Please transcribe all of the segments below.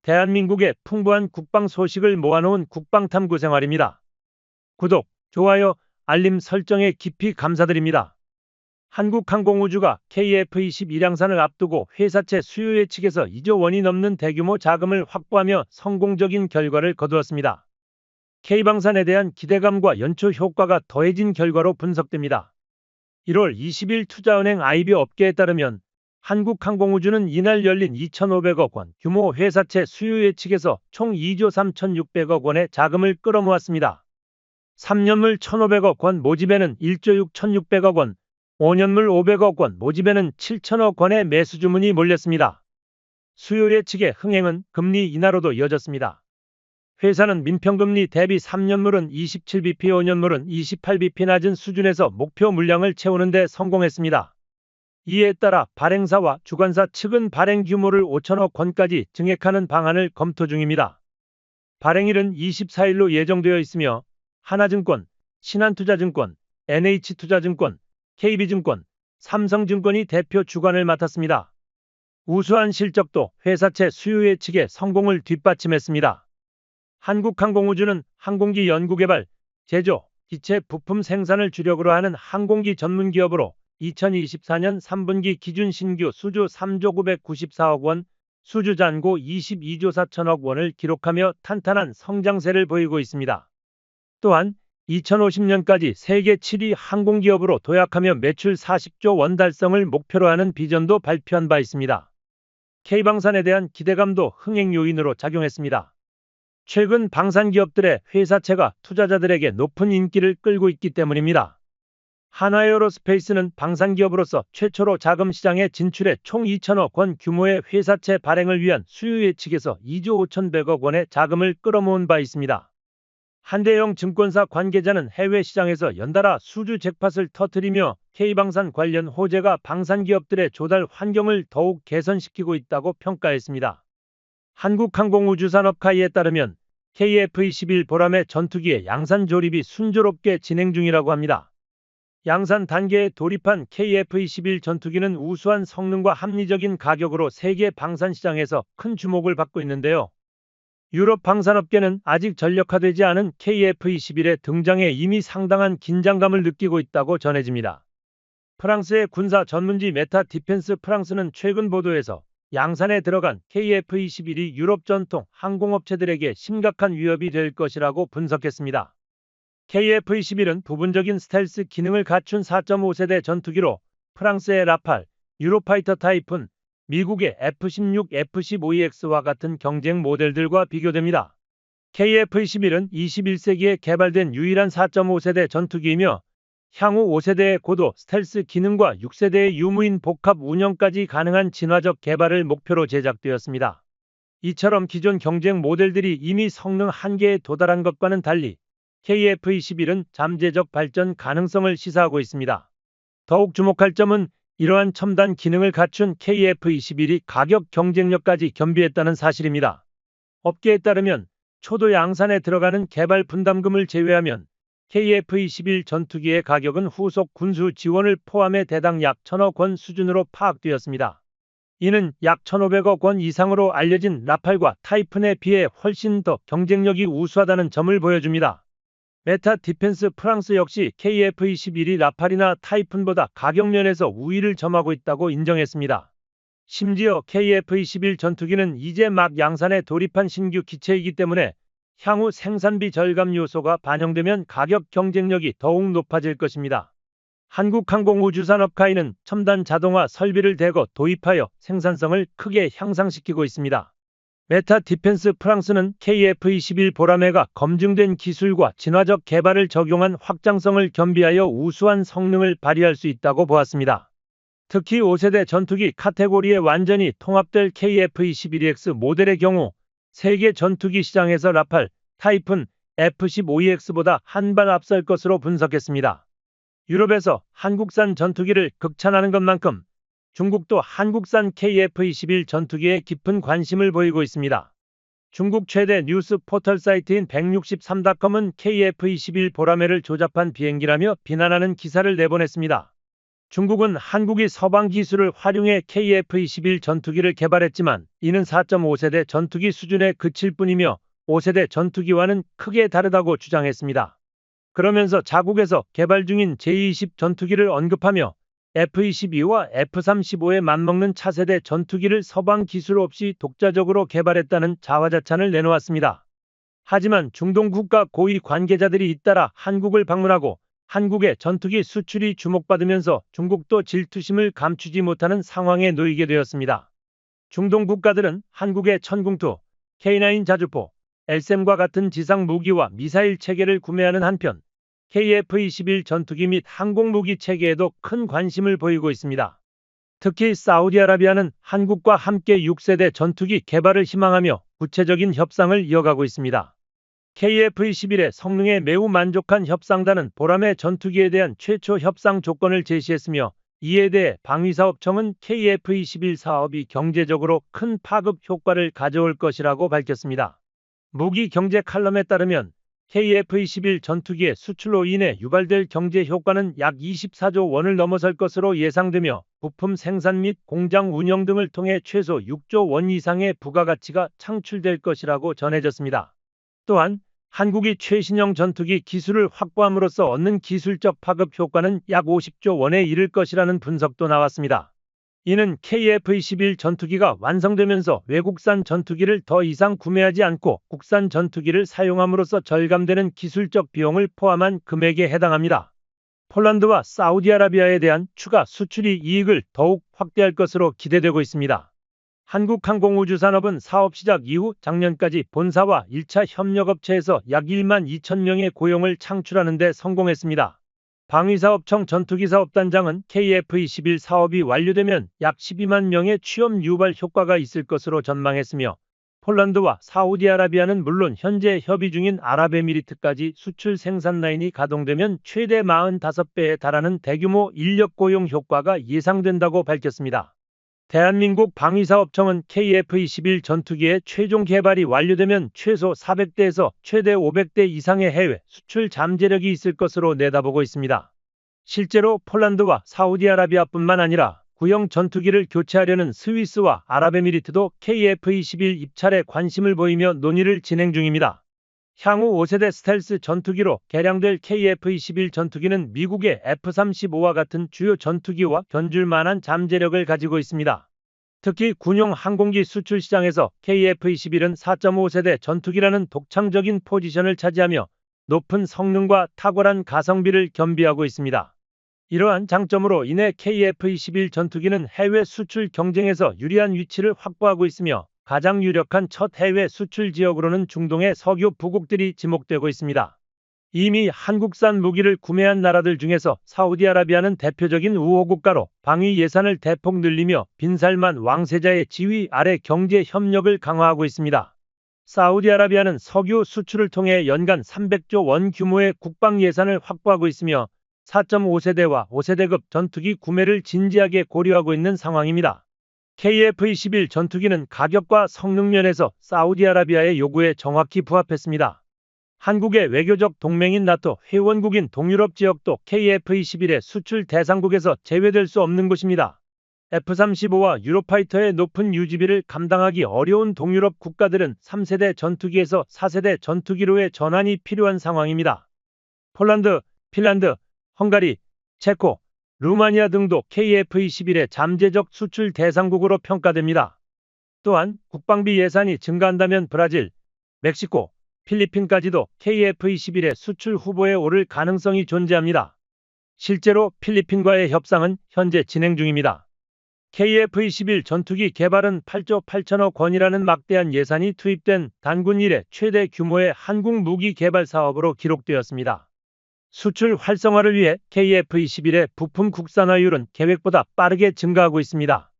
대한민국의 풍부한 국방 소식을 모아놓은 국방탐구 생활입니다. 구독, 좋아요, 알림 설정에 깊이 감사드립니다. 한국항공우주가 KF-21 양산을 앞두고 회사채 수요 예측에서 2조 원이 넘는 대규모 자금을 확보하며 성공적인 결과를 거두었습니다. K방산에 대한 기대감과 연초 효과가 더해진 결과로 분석됩니다. 1월 20일 투자은행 IB 업계에 따르면 한국항공우주는 이날 열린 2,500억 원 규모 회사채 수요 예측에서 총 2조 3,600억 원의 자금을 끌어모았습니다. 3년물 1,500억 원 모집에는 1조 6,600억 원, 5년물 500억 원 모집에는 7천억 원의 매수 주문이 몰렸습니다. 수요 예측의 흥행은 금리 인하로도 이어졌습니다. 회사는 민평금리 대비 3년물은 27bp, 5년물은 28bp 낮은 수준에서 목표 물량을 채우는 데 성공했습니다. 이에 따라 발행사와 주관사 측은 발행 규모를 5천억 원까지 증액하는 방안을 검토 중입니다. 발행일은 24일로 예정되어 있으며 하나증권, 신한투자증권, NH투자증권, KB증권, 삼성증권이 대표 주관을 맡았습니다. 우수한 실적도 회사채 수요 예측의 성공을 뒷받침했습니다. 한국항공우주는 항공기 연구개발, 제조, 기체 부품 생산을 주력으로 하는 항공기 전문기업으로 2024년 3분기 기준 신규 수주 3조 994억 원, 수주 잔고 22조 4천억 원을 기록하며 탄탄한 성장세를 보이고 있습니다. 또한 2050년까지 세계 7위 항공기업으로 도약하며 매출 40조 원 달성을 목표로 하는 비전도 발표한 바 있습니다. K방산에 대한 기대감도 흥행 요인으로 작용했습니다. 최근 방산기업들의 회사채가 투자자들에게 높은 인기를 끌고 있기 때문입니다. 한화에어로스페이스는 방산기업으로서 최초로 자금 시장에 진출해 총 2천억 원 규모의 회사채 발행을 위한 수요 예측에서 2조 5,100억 원의 자금을 끌어모은 바 있습니다. 한대영 증권사 관계자는 해외 시장에서 연달아 수주 잭팟을 터뜨리며 K방산 관련 호재가 방산기업들의 조달 환경을 더욱 개선시키고 있다고 평가했습니다. 한국항공우주산업카이에 따르면 KF-21 보람의 전투기의 양산 조립이 순조롭게 진행 중이라고 합니다. 양산 단계에 돌입한 KF-21 전투기는 우수한 성능과 합리적인 가격으로 세계 방산 시장에서 큰 주목을 받고 있는데요. 유럽 방산업계는 아직 전력화되지 않은 KF-21의 등장에 이미 상당한 긴장감을 느끼고 있다고 전해집니다. 프랑스의 군사 전문지 메타 디펜스 프랑스는 최근 보도에서 양산에 들어간 KF-21이 유럽 전통 항공업체들에게 심각한 위협이 될 것이라고 분석했습니다. KF-21은 부분적인 스텔스 기능을 갖춘 4.5세대 전투기로 프랑스의 라팔, 유로파이터 타이푼, 미국의 F-16, F-15EX와 같은 경쟁 모델들과 비교됩니다. KF-21은 21세기에 개발된 유일한 4.5세대 전투기이며 향후 5세대의 고도 스텔스 기능과 6세대의 유무인 복합 운영까지 가능한 진화적 개발을 목표로 제작되었습니다. 이처럼 기존 경쟁 모델들이 이미 성능 한계에 도달한 것과는 달리 KF-21은 잠재적 발전 가능성을 시사하고 있습니다. 더욱 주목할 점은 이러한 첨단 기능을 갖춘 KF-21이 가격 경쟁력까지 겸비했다는 사실입니다. 업계에 따르면 초도 양산에 들어가는 개발 분담금을 제외하면 KF-21 전투기의 가격은 후속 군수 지원을 포함해 대당 약 1,000억 원 수준으로 파악되었습니다. 이는 약 1,500억 원 이상으로 알려진 라팔과 타이푼에 비해 훨씬 더 경쟁력이 우수하다는 점을 보여줍니다. 메타 디펜스 프랑스 역시 KF-21이 라팔이나 타이푼보다 가격 면에서 우위를 점하고 있다고 인정했습니다. 심지어 KF-21 전투기는 이제 막 양산에 돌입한 신규 기체이기 때문에 향후 생산비 절감 요소가 반영되면 가격 경쟁력이 더욱 높아질 것입니다. 한국항공우주산업카이는 첨단 자동화 설비를 대거 도입하여 생산성을 크게 향상시키고 있습니다. 메타 디펜스 프랑스는 KF-21 보라매가 검증된 기술과 진화적 개발을 적용한 확장성을 겸비하여 우수한 성능을 발휘할 수 있다고 보았습니다. 특히 5세대 전투기 카테고리에 완전히 통합될 KF-21EX 모델의 경우 세계 전투기 시장에서 라팔, 타이푼, F-15EX보다 한 발 앞설 것으로 분석했습니다. 유럽에서 한국산 전투기를 극찬하는 것만큼 중국도 한국산 KF-21 전투기에 깊은 관심을 보이고 있습니다. 중국 최대 뉴스 포털 사이트인 163.com은 KF-21 보라매를 조잡한 비행기라며 비난하는 기사를 내보냈습니다. 중국은 한국이 서방 기술을 활용해 KF-21 전투기를 개발했지만 이는 4.5세대 전투기 수준에 그칠 뿐이며 5세대 전투기와는 크게 다르다고 주장했습니다. 그러면서 자국에서 개발 중인 제-20 전투기를 언급하며 F-22와 F-35에 맞먹는 차세대 전투기를 서방 기술 없이 독자적으로 개발했다는 자화자찬을 내놓았습니다. 하지만 중동 국가 고위 관계자들이 잇따라 한국을 방문하고 한국의 전투기 수출이 주목받으면서 중국도 질투심을 감추지 못하는 상황에 놓이게 되었습니다. 중동 국가들은 한국의 천궁투, K9 자주포, LSAM과 같은 지상 무기와 미사일 체계를 구매하는 한편 KF-21 전투기 및 항공무기 체계에도 큰 관심을 보이고 있습니다. 특히 사우디아라비아는 한국과 함께 6세대 전투기 개발을 희망하며 구체적인 협상을 이어가고 있습니다. KF-21의 성능에 매우 만족한 협상단은 보람의 전투기에 대한 최초 협상 조건을 제시했으며 이에 대해 방위사업청은 KF-21 사업이 경제적으로 큰 파급 효과를 가져올 것이라고 밝혔습니다. 무기 경제 칼럼에 따르면 KF-21 전투기의 수출로 인해 유발될 경제 효과는 약 24조 원을 넘어설 것으로 예상되며 부품 생산 및 공장 운영 등을 통해 최소 6조 원 이상의 부가가치가 창출될 것이라고 전해졌습니다. 또한 한국이 최신형 전투기 기술을 확보함으로써 얻는 기술적 파급 효과는 약 50조 원에 이를 것이라는 분석도 나왔습니다. 이는 KF-21 전투기가 완성되면서 외국산 전투기를 더 이상 구매하지 않고 국산 전투기를 사용함으로써 절감되는 기술적 비용을 포함한 금액에 해당합니다. 폴란드와 사우디아라비아에 대한 추가 수출이 이익을 더욱 확대할 것으로 기대되고 있습니다. 한국항공우주산업은 사업 시작 이후 작년까지 본사와 1차 협력업체에서 약 1만 2천 명의 고용을 창출하는 데 성공했습니다. 방위사업청 전투기사업단장은 KF-21 사업이 완료되면 약 12만 명의 취업 유발 효과가 있을 것으로 전망했으며 폴란드와 사우디아라비아는 물론 현재 협의 중인 아랍에미리트까지 수출 생산 라인이 가동되면 최대 45배에 달하는 대규모 인력 고용 효과가 예상된다고 밝혔습니다. 대한민국 방위사업청은 KF-21 전투기의 최종 개발이 완료되면 최소 400대에서 최대 500대 이상의 해외 수출 잠재력이 있을 것으로 내다보고 있습니다. 실제로 폴란드와 사우디아라비아뿐만 아니라 구형 전투기를 교체하려는 스위스와 아랍에미리트도 KF-21 입찰에 관심을 보이며 논의를 진행 중입니다. 향후 5세대 스텔스 전투기로 개량될 KF-21 전투기는 미국의 F-35와 같은 주요 전투기와 견줄 만한 잠재력을 가지고 있습니다. 특히 군용 항공기 수출 시장에서 KF-21은 4.5세대 전투기라는 독창적인 포지션을 차지하며 높은 성능과 탁월한 가성비를 겸비하고 있습니다. 이러한 장점으로 인해 KF-21 전투기는 해외 수출 경쟁에서 유리한 위치를 확보하고 있으며 가장 유력한 첫 해외 수출 지역으로는 중동의 석유 부국들이 지목되고 있습니다. 이미 한국산 무기를 구매한 나라들 중에서 사우디아라비아는 대표적인 우호국가로 방위 예산을 대폭 늘리며 빈살만 왕세자의 지휘 아래 경제 협력을 강화하고 있습니다. 사우디아라비아는 석유 수출을 통해 연간 300조 원 규모의 국방 예산을 확보하고 있으며 4.5세대와 5세대급 전투기 구매를 진지하게 고려하고 있는 상황입니다. KF-21 전투기는 가격과 성능 면에서 사우디아라비아의 요구에 정확히 부합했습니다. 한국의 외교적 동맹인 나토 회원국인 동유럽 지역도 KF-21의 수출 대상국에서 제외될 수 없는 곳입니다. F-35와 유로파이터의 높은 유지비를 감당하기 어려운 동유럽 국가들은 3세대 전투기에서 4세대 전투기로의 전환이 필요한 상황입니다. 폴란드, 핀란드, 헝가리, 체코, 루마니아 등도 KF-21의 잠재적 수출 대상국으로 평가됩니다. 또한 국방비 예산이 증가한다면 브라질, 멕시코, 필리핀까지도 KF-21의 수출 후보에 오를 가능성이 존재합니다. 실제로 필리핀과의 협상은 현재 진행 중입니다. KF-21 전투기 개발은 8조 8천억 원이라는 막대한 예산이 투입된 단군 이래 최대 규모의 한국 무기 개발 사업으로 기록되었습니다. 수출 활성화를 위해 KF-21의 부품 국산화율은 계획보다 빠르게 증가하고 있습니다.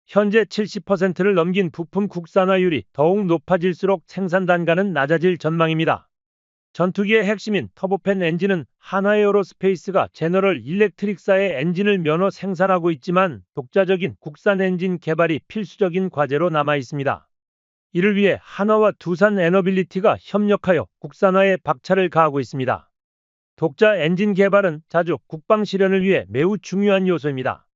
현재 70%를 넘긴 부품 국산화율이 더욱 높아질수록 생산 단가는 낮아질 전망입니다. 전투기의 핵심인 터보팬 엔진은 한화에어로스페이스가 제너럴 일렉트릭사의 엔진을 면허 생산하고 있지만 독자적인 국산 엔진 개발이 필수적인 과제로 남아 있습니다. 이를 위해 한화와 두산 에너빌리티가 협력하여 국산화에 박차를 가하고 있습니다. 독자 엔진 개발은 자주 국방 실현을 위해 매우 중요한 요소입니다.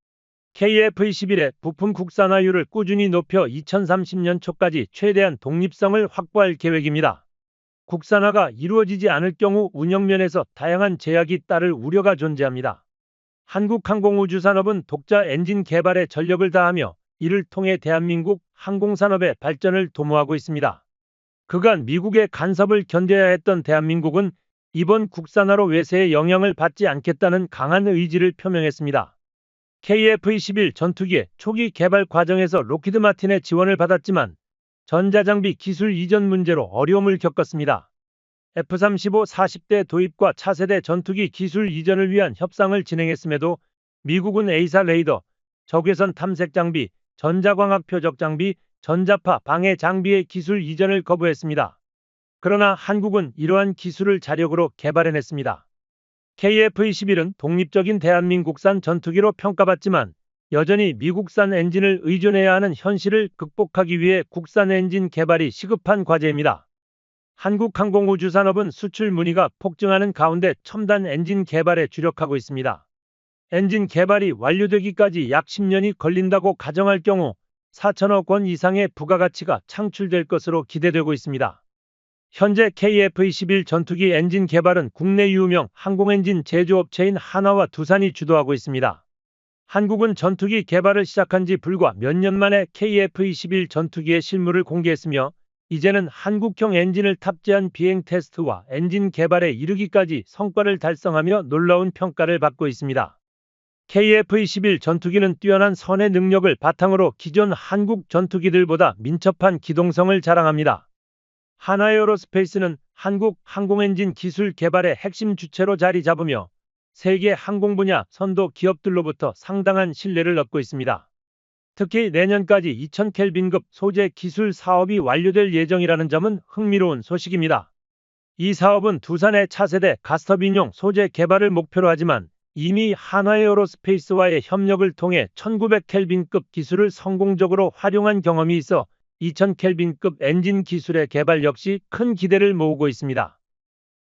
KF-21의 부품 국산화율을 꾸준히 높여 2030년 초까지 최대한 독립성을 확보할 계획입니다. 국산화가 이루어지지 않을 경우 운영면에서 다양한 제약이 따를 우려가 존재합니다. 한국항공우주산업은 독자 엔진 개발에 전력을 다하며 이를 통해 대한민국 항공산업의 발전을 도모하고 있습니다. 그간 미국의 간섭을 견뎌야 했던 대한민국은 이번 국산화로 외세의 영향을 받지 않겠다는 강한 의지를 표명했습니다. KF-21 전투기의 초기 개발 과정에서 로키드 마틴의 지원을 받았지만 전자장비 기술 이전 문제로 어려움을 겪었습니다. F-35 40대 도입과 차세대 전투기 기술 이전을 위한 협상을 진행했음에도 미국은 A사 레이더, 적외선 탐색 장비, 전자광학 표적 장비, 전자파 방해 장비의 기술 이전을 거부했습니다. 그러나 한국은 이러한 기술을 자력으로 개발해냈습니다. KF-21은 독립적인 대한민국산 전투기로 평가받지만 여전히 미국산 엔진을 의존해야 하는 현실을 극복하기 위해 국산 엔진 개발이 시급한 과제입니다. 한국항공우주산업은 수출 문의가 폭증하는 가운데 첨단 엔진 개발에 주력하고 있습니다. 엔진 개발이 완료되기까지 약 10년이 걸린다고 가정할 경우 4천억 원 이상의 부가가치가 창출될 것으로 기대되고 있습니다. 현재 KF-21 전투기 엔진 개발은 국내 유명 항공엔진 제조업체인 한화와 두산이 주도하고 있습니다. 한국은 전투기 개발을 시작한 지 불과 몇 년 만에 KF-21 전투기의 실물을 공개했으며 이제는 한국형 엔진을 탑재한 비행 테스트와 엔진 개발에 이르기까지 성과를 달성하며 놀라운 평가를 받고 있습니다. KF-21 전투기는 뛰어난 선의 능력을 바탕으로 기존 한국 전투기들보다 민첩한 기동성을 자랑합니다. 한화에어로스페이스는 한국 항공엔진 기술 개발의 핵심 주체로 자리 잡으며 세계 항공 분야 선도 기업들로부터 상당한 신뢰를 얻고 있습니다. 특히 내년까지 2000켈빈급 소재 기술 사업이 완료될 예정이라는 점은 흥미로운 소식입니다. 이 사업은 두산의 차세대 가스터빈용 소재 개발을 목표로 하지만 이미 한화에어로스페이스와의 협력을 통해 1900켈빈급 기술을 성공적으로 활용한 경험이 있어 2000켈빈급 엔진 기술의 개발 역시 큰 기대를 모으고 있습니다.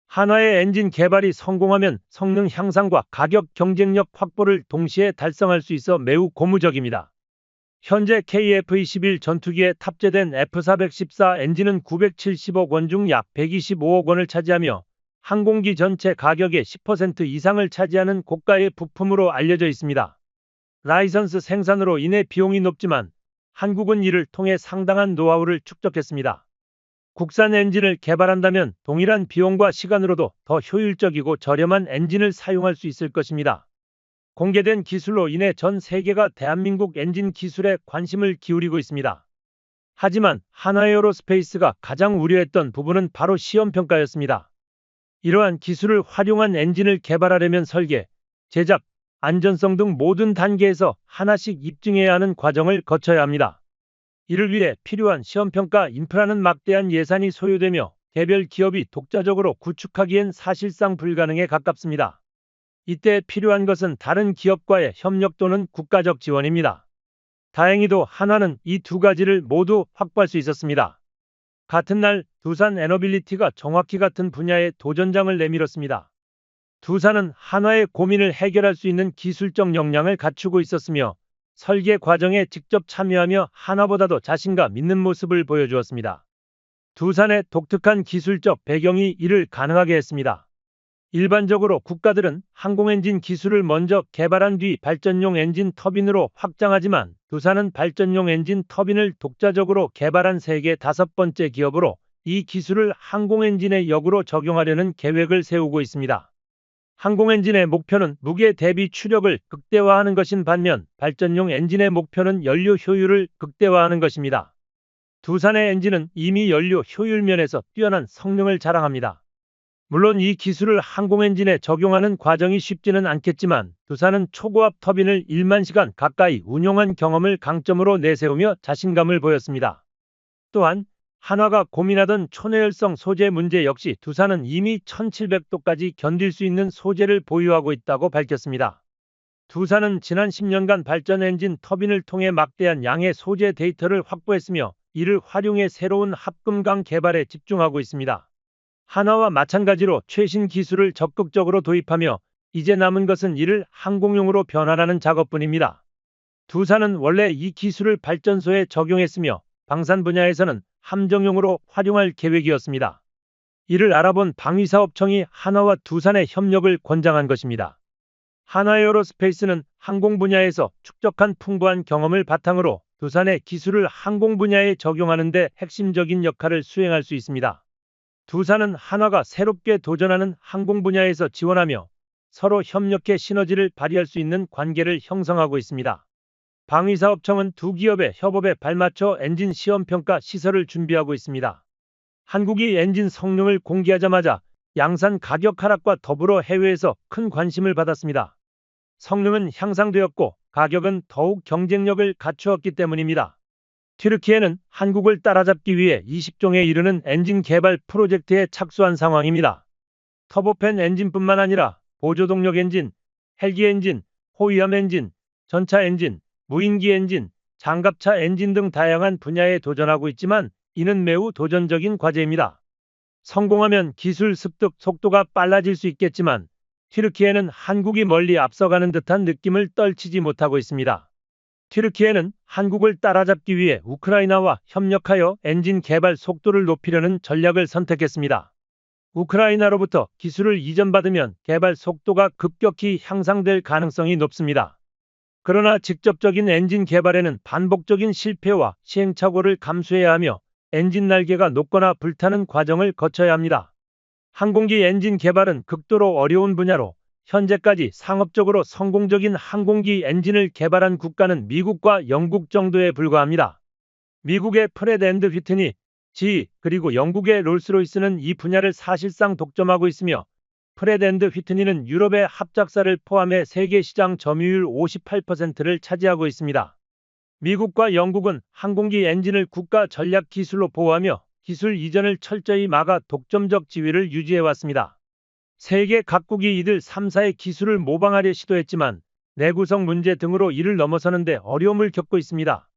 한화의 엔진 개발이 성공하면 성능 향상과 가격 경쟁력 확보를 동시에 달성할 수 있어 매우 고무적입니다. 현재 KF-21 전투기에 탑재된 F-414 엔진은 970억 원 중 약 125억 원을 차지하며 항공기 전체 가격의 10% 이상을 차지하는 고가의 부품으로 알려져 있습니다. 라이선스 생산으로 인해 비용이 높지만 한국은 이를 통해 상당한 노하우를 축적했습니다. 국산 엔진을 개발한다면 동일한 비용과 시간으로도 더 효율적이고 저렴한 엔진을 사용할 수 있을 것입니다. 공개된 기술로 인해 전 세계가 대한민국 엔진 기술에 관심을 기울이고 있습니다. 하지만 한화에어로스페이스가 가장 우려했던 부분은 바로 시험평가였습니다. 이러한 기술을 활용한 엔진을 개발하려면 설계, 제작, 안전성 등 모든 단계에서 하나씩 입증해야 하는 과정을 거쳐야 합니다. 이를 위해 필요한 시험평가 인프라는 막대한 예산이 소요되며 개별 기업이 독자적으로 구축하기엔 사실상 불가능에 가깝습니다. 이때 필요한 것은 다른 기업과의 협력 또는 국가적 지원입니다. 다행히도 한화는 이 두 가지를 모두 확보할 수 있었습니다. 같은 날 두산 에너빌리티가 정확히 같은 분야의 도전장을 내밀었습니다. 두산은 한화의 고민을 해결할 수 있는 기술적 역량을 갖추고 있었으며 설계 과정에 직접 참여하며 한화보다도 자신감 있는 모습을 보여주었습니다. 두산의 독특한 기술적 배경이 이를 가능하게 했습니다. 일반적으로 국가들은 항공엔진 기술을 먼저 개발한 뒤 발전용 엔진 터빈으로 확장하지만 두산은 발전용 엔진 터빈을 독자적으로 개발한 세계 5번째 기업으로 이 기술을 항공엔진의 역으로 적용하려는 계획을 세우고 있습니다. 항공엔진의 목표는 무게 대비 추력을 극대화하는 것인 반면 발전용 엔진의 목표는 연료 효율을 극대화하는 것입니다. 두산의 엔진은 이미 연료 효율 면에서 뛰어난 성능을 자랑합니다. 물론 이 기술을 항공엔진에 적용하는 과정이 쉽지는 않겠지만 두산은 초고압 터빈을 1만 시간 가까이 운용한 경험을 강점으로 내세우며 자신감을 보였습니다. 또한 한화가 고민하던 초내열성 소재 문제 역시 두산은 이미 1700도까지 견딜 수 있는 소재를 보유하고 있다고 밝혔습니다. 두산은 지난 10년간 발전 엔진 터빈을 통해 막대한 양의 소재 데이터를 확보했으며 이를 활용해 새로운 합금강 개발에 집중하고 있습니다. 한화와 마찬가지로 최신 기술을 적극적으로 도입하며 이제 남은 것은 이를 항공용으로 변환하는 작업뿐입니다. 두사는 원래 이 기술을 발전소에 적용했으며 방산 분야에서는 함정용으로 활용할 계획이었습니다. 이를 알아본 방위사업청이 한화와 두산의 협력을 권장한 것입니다. 한화에어로스페이스는 항공 분야에서 축적한 풍부한 경험을 바탕으로 두산의 기술을 항공 분야에 적용하는 데 핵심적인 역할을 수행할 수 있습니다. 두산은 한화가 새롭게 도전하는 항공 분야에서 지원하며 서로 협력해 시너지를 발휘할 수 있는 관계를 형성하고 있습니다. 방위사업청은 두 기업의 협업에 발맞춰 엔진 시험평가 시설을 준비하고 있습니다. 한국이 엔진 성능을 공개하자마자 양산 가격 하락과 더불어 해외에서 큰 관심을 받았습니다. 성능은 향상되었고 가격은 더욱 경쟁력을 갖추었기 때문입니다. 튀르키예는 한국을 따라잡기 위해 20종에 이르는 엔진 개발 프로젝트에 착수한 상황입니다. 터보팬 엔진뿐만 아니라 보조동력 엔진, 헬기 엔진, 호위함 엔진, 전차 엔진, 무인기 엔진, 장갑차 엔진 등 다양한 분야에 도전하고 있지만 이는 매우 도전적인 과제입니다. 성공하면 기술 습득 속도가 빨라질 수 있겠지만 튀르키예는 한국이 멀리 앞서가는 듯한 느낌을 떨치지 못하고 있습니다. 튀르키예는 한국을 따라잡기 위해 우크라이나와 협력하여 엔진 개발 속도를 높이려는 전략을 선택했습니다. 우크라이나로부터 기술을 이전받으면 개발 속도가 급격히 향상될 가능성이 높습니다. 그러나 직접적인 엔진 개발에는 반복적인 실패와 시행착오를 감수해야 하며 엔진 날개가 녹거나 불타는 과정을 거쳐야 합니다. 항공기 엔진 개발은 극도로 어려운 분야로 현재까지 상업적으로 성공적인 항공기 엔진을 개발한 국가는 미국과 영국 정도에 불과합니다. 미국의 프렛 앤드 휘트니, GE, 그리고 영국의 롤스로이스는 이 분야를 사실상 독점하고 있으며 프렛 앤드 휘트니는 유럽의 합작사를 포함해 세계 시장 점유율 58%를 차지하고 있습니다. 미국과 영국은 항공기 엔진을 국가 전략 기술로 보호하며 기술 이전을 철저히 막아 독점적 지위를 유지해왔습니다. 세계 각국이 이들 3사의 기술을 모방하려 시도했지만 내구성 문제 등으로 이를 넘어서는 데 어려움을 겪고 있습니다.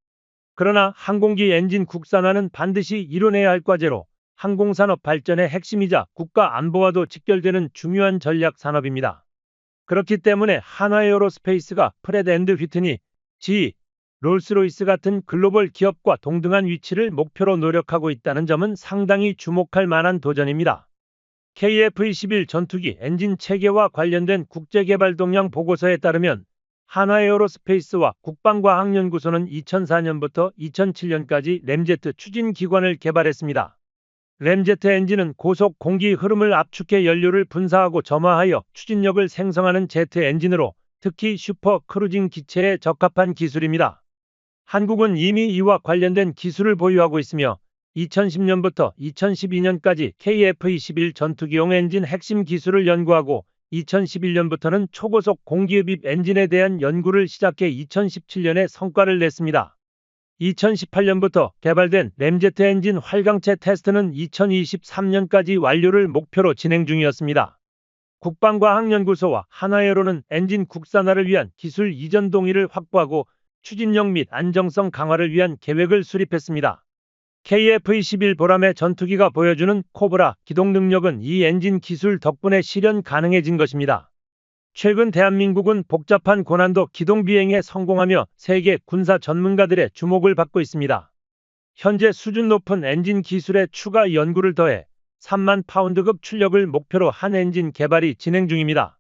그러나 항공기 엔진 국산화는 반드시 이뤄내야 할 과제로 항공산업 발전의 핵심이자 국가 안보와도 직결되는 중요한 전략 산업입니다. 그렇기 때문에 한화에어로스페이스가 프렛 앤드 휘트니, GE, 롤스로이스 같은 글로벌 기업과 동등한 위치를 목표로 노력하고 있다는 점은 상당히 주목할 만한 도전입니다. KF-21 전투기 엔진 체계와 관련된 국제개발 동향 보고서에 따르면 한화에어로스페이스와 국방과학연구소는 2004년부터 2007년까지 램제트 추진기관을 개발했습니다. 램제트 엔진은 고속 공기 흐름을 압축해 연료를 분사하고 점화하여 추진력을 생성하는 제트 엔진으로 특히 슈퍼 크루징 기체에 적합한 기술입니다. 한국은 이미 이와 관련된 기술을 보유하고 있으며 2010년부터 2012년까지 KF-21 전투기용 엔진 핵심 기술을 연구하고 2011년부터는 초고속 공기흡입 엔진에 대한 연구를 시작해 2017년에 성과를 냈습니다. 2018년부터 개발된 램제트 엔진 활강체 테스트는 2023년까지 완료를 목표로 진행 중이었습니다. 국방과학연구소와 한화에어로는 엔진 국산화를 위한 기술 이전 동의를 확보하고 추진력 및 안정성 강화를 위한 계획을 수립했습니다. KF-21 보람의 전투기가 보여주는 코브라 기동 능력은 이 엔진 기술 덕분에 실현 가능해진 것입니다. 최근 대한민국은 복잡한 고난도 기동 비행에 성공하며 세계 군사 전문가들의 주목을 받고 있습니다. 현재 수준 높은 엔진 기술에 추가 연구를 더해 3만 파운드급 출력을 목표로 한 엔진 개발이 진행 중입니다.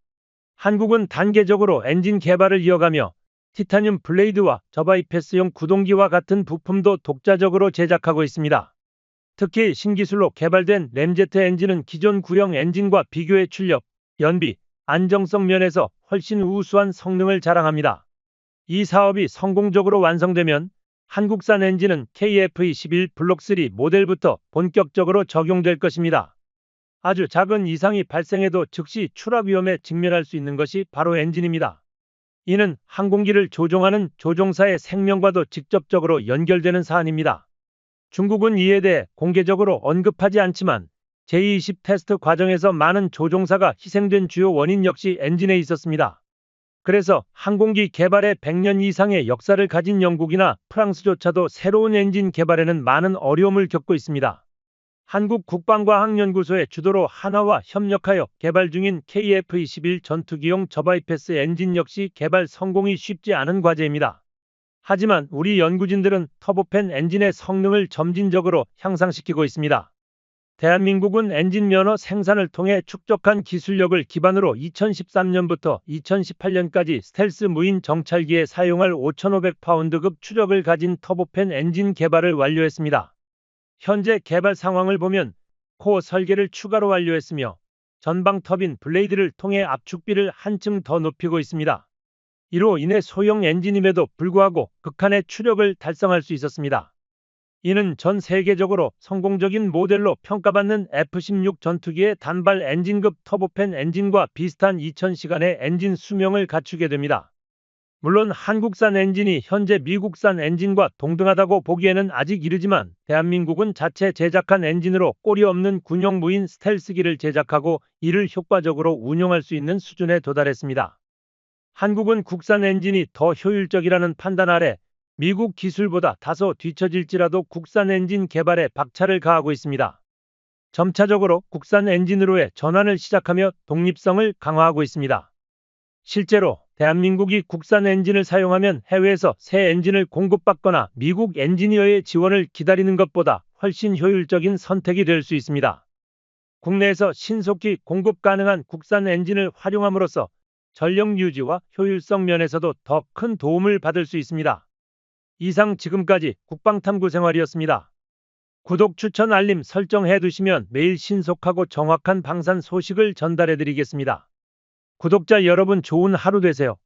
한국은 단계적으로 엔진 개발을 이어가며 티타늄 블레이드와 저바이패스용 구동기와 같은 부품도 독자적으로 제작하고 있습니다. 특히 신기술로 개발된 램제트 엔진은 기존 구형 엔진과 비교해 출력, 연비, 안정성 면에서 훨씬 우수한 성능을 자랑합니다. 이 사업이 성공적으로 완성되면 한국산 엔진은 KF-21 블록 3 모델부터 본격적으로 적용될 것입니다. 아주 작은 이상이 발생해도 즉시 추락 위험에 직면할 수 있는 것이 바로 엔진입니다. 이는 항공기를 조종하는 조종사의 생명과도 직접적으로 연결되는 사안입니다. 중국은 이에 대해 공개적으로 언급하지 않지만 제20 테스트 과정에서 많은 조종사가 희생된 주요 원인 역시 엔진에 있었습니다. 그래서 항공기 개발에 100년 이상의 역사를 가진 영국이나 프랑스조차도 새로운 엔진 개발에는 많은 어려움을 겪고 있습니다. 한국국방과학연구소의 주도로 한화와 협력하여 개발 중인 KF-21 전투기용 저바이패스 엔진 역시 개발 성공이 쉽지 않은 과제입니다. 하지만 우리 연구진들은 터보팬 엔진의 성능을 점진적으로 향상시키고 있습니다. 대한민국은 엔진 면허 생산을 통해 축적한 기술력을 기반으로 2013년부터 2018년까지 스텔스 무인 정찰기에 사용할 5,500파운드급 추력을 가진 터보팬 엔진 개발을 완료했습니다. 현재 개발 상황을 보면 코어 설계를 추가로 완료했으며 전방 터빈 블레이드를 통해 압축비를 한층 더 높이고 있습니다. 이로 인해 소형 엔진임에도 불구하고 극한의 추력을 달성할 수 있었습니다. 이는 전 세계적으로 성공적인 모델로 평가받는 F-16 전투기의 단발 엔진급 터보팬 엔진과 비슷한 2000시간의 엔진 수명을 갖추게 됩니다. 물론 한국산 엔진이 현재 미국산 엔진과 동등하다고 보기에는 아직 이르지만 대한민국은 자체 제작한 엔진으로 꼬리 없는 군용 무인 스텔스기를 제작하고 이를 효과적으로 운용할 수 있는 수준에 도달했습니다. 한국은 국산 엔진이 더 효율적이라는 판단 아래 미국 기술보다 다소 뒤처질지라도 국산 엔진 개발에 박차를 가하고 있습니다. 점차적으로 국산 엔진으로의 전환을 시작하며 독립성을 강화하고 있습니다. 실제로 대한민국이 국산 엔진을 사용하면 해외에서 새 엔진을 공급받거나 미국 엔지니어의 지원을 기다리는 것보다 훨씬 효율적인 선택이 될 수 있습니다. 국내에서 신속히 공급 가능한 국산 엔진을 활용함으로써 전력 유지와 효율성 면에서도 더 큰 도움을 받을 수 있습니다. 이상 지금까지 국방탐구생활이었습니다. 구독, 추천, 알림 설정해 두시면 매일 신속하고 정확한 방산 소식을 전달해 드리겠습니다. 구독자 여러분 좋은 하루 되세요.